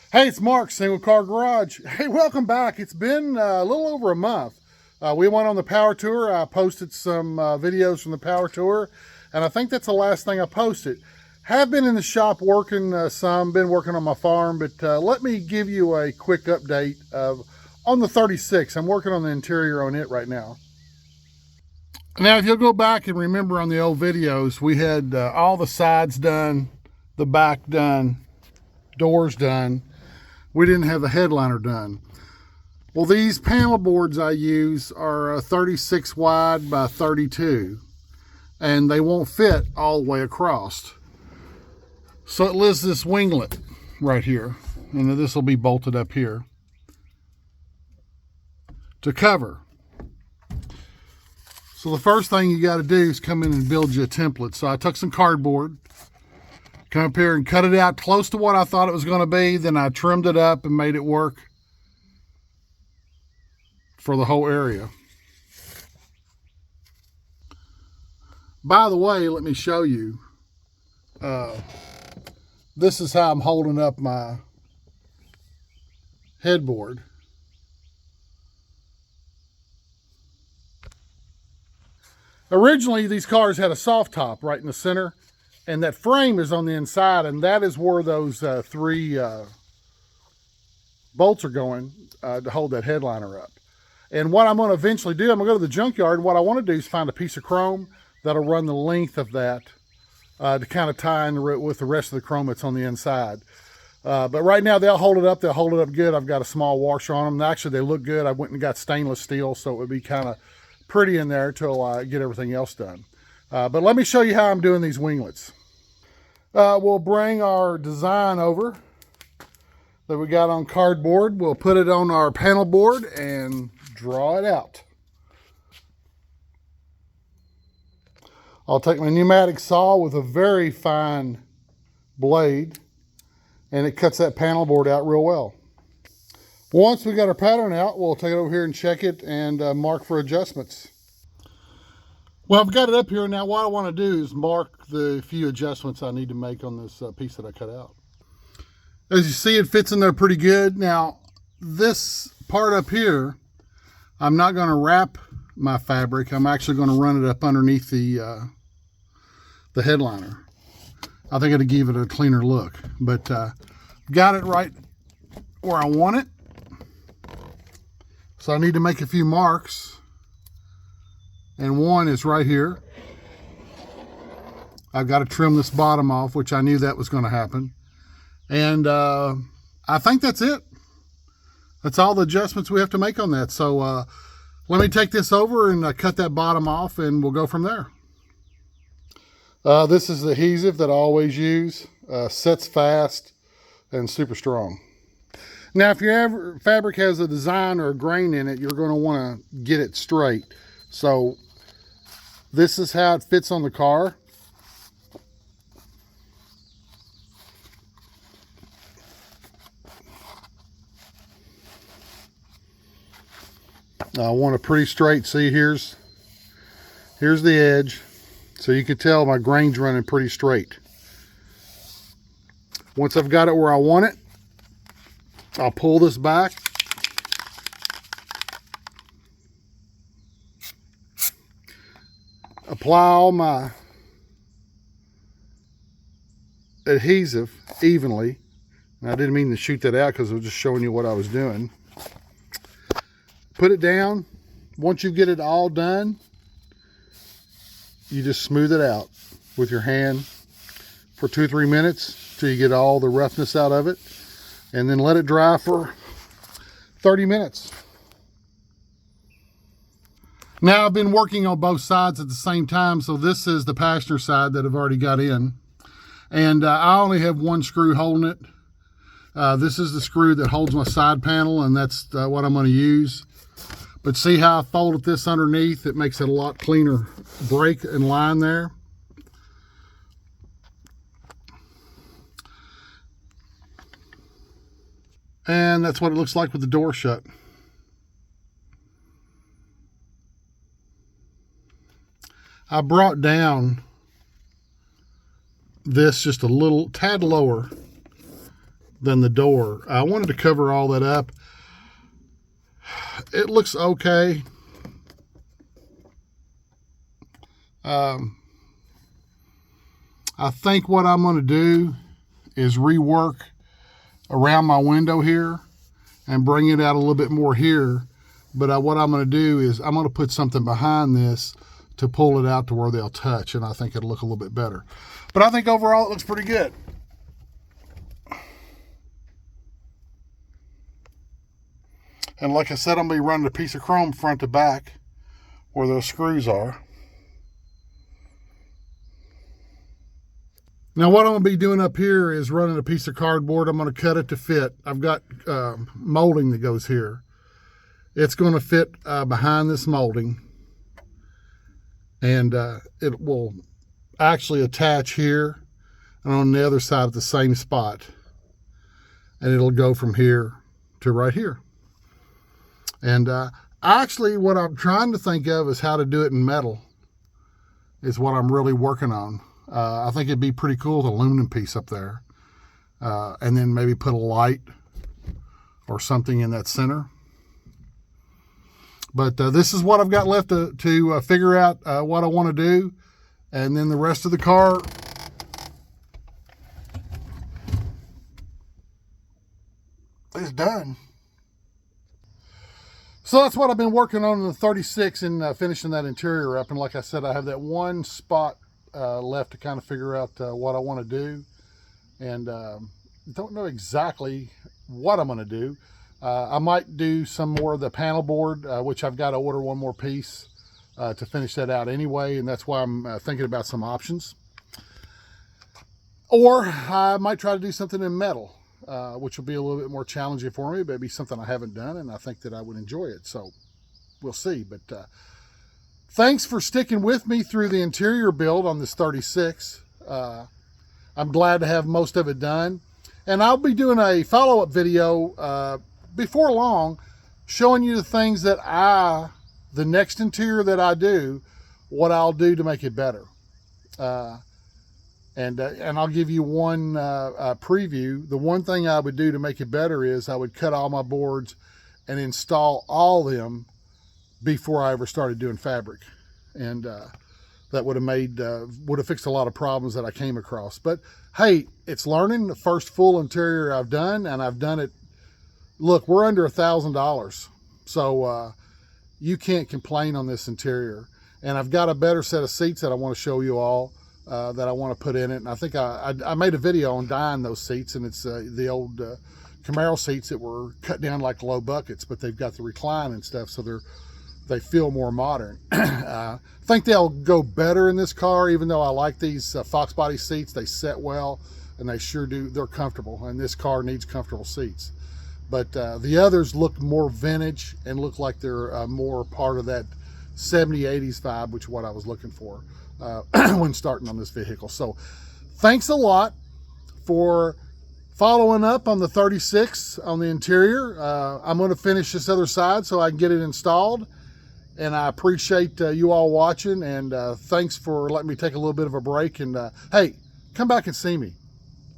Hey, it's Mark, Single Car Garage. Hey, welcome back. It's been a little over a month. We went on the power tour. I posted some videos from the power tour, and I think that's the last thing I posted. Have been in the shop working some, been working on my farm, but let me give you a quick update on the 36. I'm working on the interior on it right now. Now, if you'll go back and remember on the old videos, we had all the sides done, the back done, doors done. We didn't have the headliner done. Well, these panel boards I use are 36 wide by 32, and they won't fit all the way across. So it lives this winglet right here, and this will be bolted up here to cover. So the first thing you got to do is come in and build you a template. So I took some cardboard, come up here and cut it out close to what I thought it was going to be. Then I trimmed it up and made it work for the whole area. By the way, let me show you. This is how I'm holding up my headboard. Originally, these cars had a soft top right in the center, and that frame is on the inside, and that is where those three bolts are going to hold that headliner up. And what I'm going to eventually do, I'm going to go to the junkyard, and what I want to do is find a piece of chrome that'll run the length of that to kind of tie in with the rest of the chrome that's on the inside. But right now, they'll hold it up good. I've got a small washer on them. Actually, they look good. I went and got stainless steel, so it would be kind of pretty in there till I get everything else done. But let me show you how I'm doing these winglets. We'll bring our design over that we got on cardboard. We'll put it on our panel board and draw it out. I'll take my pneumatic saw with a very fine blade, and it cuts that panel board out real well. Once we got our pattern out, we'll take it over here and check it and mark for adjustments. Well, I've got it up here now. What I want to do is mark the few adjustments I need to make on this piece that I cut out. As you see, it fits in there pretty good. Now, this part up here, I'm not going to wrap my fabric. I'm actually going to run it up underneath the headliner. I think it'll give it a cleaner look. But got it right where I want it. So I need to make a few marks. And one is right here. I've got to trim this bottom off, which I knew that was going to happen. And I think that's it. That's all the adjustments we have to make on that. So let me take this over and cut that bottom off, and we'll go from there. This is the adhesive that I always use. Sets fast and super strong. Now, if your fabric has a design or a grain in it, you're going to want to get it straight. So this is how it fits on the car. I want it pretty straight. See, here's the edge. So you can tell my grain's running pretty straight. Once I've got it where I want it, I'll pull this back. Apply all my adhesive evenly. And I didn't mean to shoot that out because I was just showing you what I was doing. Put it down. Once you get it all done, you just smooth it out with your hand for 2-3 minutes till you get all the roughness out of it, and then let it dry for 30 minutes. Now, I've been working on both sides at the same time, so this is the passenger side that I've already got in, and I only have one screw holding it. This is the screw that holds my side panel, and that's what I'm going to use. But see how I folded this underneath? It makes it a lot cleaner break and line there. And that's what it looks like with the door shut. I brought down this just a little tad lower than the door. I wanted to cover all that up. It looks okay. I think what I'm going to do is rework around my window here and bring it out a little bit more here. But what I'm going to do is I'm going to put something behind this to pull it out to where they'll touch, and I think it'll look a little bit better. But I think overall it looks pretty good. And like I said, I'm going to be running a piece of chrome front to back where those screws are. Now what I'm going to be doing up here is running a piece of cardboard. I'm going to cut it to fit. I've got molding that goes here. It's going to fit behind this molding. And it will actually attach here and on the other side at the same spot. And it'll go from here to right here. And actually what I'm trying to think of is how to do it in metal is what I'm really working on. I think it'd be pretty cool with an aluminum piece up there. And then maybe put a light or something in that center. But this is what I've got left to figure out what I want to do. And then the rest of the car is done. So that's what I've been working on in the 36 and finishing that interior up. And like I said, I have that one spot left to kind of figure out what I want to do. And don't know exactly what I'm going to do. I might do some more of the panel board, which I've got to order one more piece to finish that out anyway. And that's why I'm thinking about some options. Or I might try to do something in metal. Which will be a little bit more challenging for me, but it'd be something I haven't done, and I think that I would enjoy it. So we'll see. But thanks for sticking with me through the interior build on this 36. I'm glad to have most of it done. And I'll be doing a follow-up video before long, showing you the things that the next interior that I do, what I'll do to make it better. And I'll give you one preview. The one thing I would do to make it better is I would cut all my boards and install all of them before I ever started doing fabric. And that would have fixed a lot of problems that I came across. But hey, it's learning. The first full interior I've done, and I've done it. Look, we're under $1,000. So you can't complain on this interior. And I've got a better set of seats that I want to show you all. That I want to put in it, and I think I made a video on dyeing those seats, and it's the old Camaro seats that were cut down like low buckets, but they've got the recline and stuff, so they feel more modern. I think they'll go better in this car, even though I like these Fox body seats. They set well, and they sure do. They're comfortable, and this car needs comfortable seats. But the others look more vintage and look like they're more part of that 70s, 80s vibe, which is what I was looking for. When starting on this vehicle. So thanks a lot for following up on the 36 on the interior. I'm going to finish this other side so I can get it installed, and I appreciate you all watching, and thanks for letting me take a little bit of a break. And hey, come back and see me.